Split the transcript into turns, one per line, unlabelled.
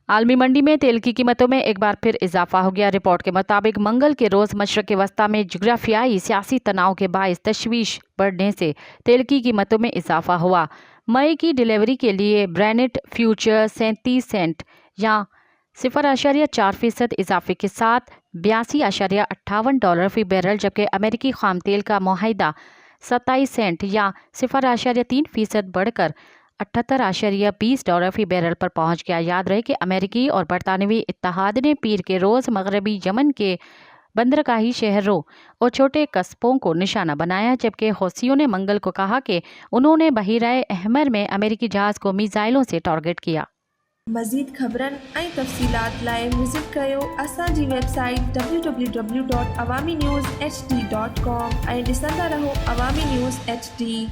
आलमी मंडी में तेल की कीमतों में एक बार फिर इजाफा हो गया। रिपोर्ट के मुताबिक मंगल के रोज मशरक़ वस्ता में जुग्राफियाई सियासी तनाव के बायस तशवीश बढ़ने से तेल की कीमतों में इजाफा हुआ। मई की डिलीवरी के लिए ब्रेनेट फ्यूचर 37 सेंट या 0.4% इजाफे के साथ $82.58 फी बैरल, जबकि अमेरिकी खाम तेल का मुआहिदा 27 सेंट या 0.3% बढ़कर $78.20 फी बैरल पर पहुंच गया। याद रहे कि अमेरिकी और बरतानवी इत्तेहाद ने पीर के रोज मगरबी यमन के बंदरगाही शहरों और छोटे कस्बों को निशाना बनाया, जबकि हौसियों ने मंगल को कहा कि उन्होंने बहीराए अहमर में अमेरिकी जहाज को मिसाइलों से टारगेट किया।
मज़ीद ख़बरनि ऐं तफ़सीलात लाइ विज़िट कयो असांजी वेबसाइट www.awamiNewsHD.com ऐं ॾिसंदा रहो अवामी न्यूज़ HD।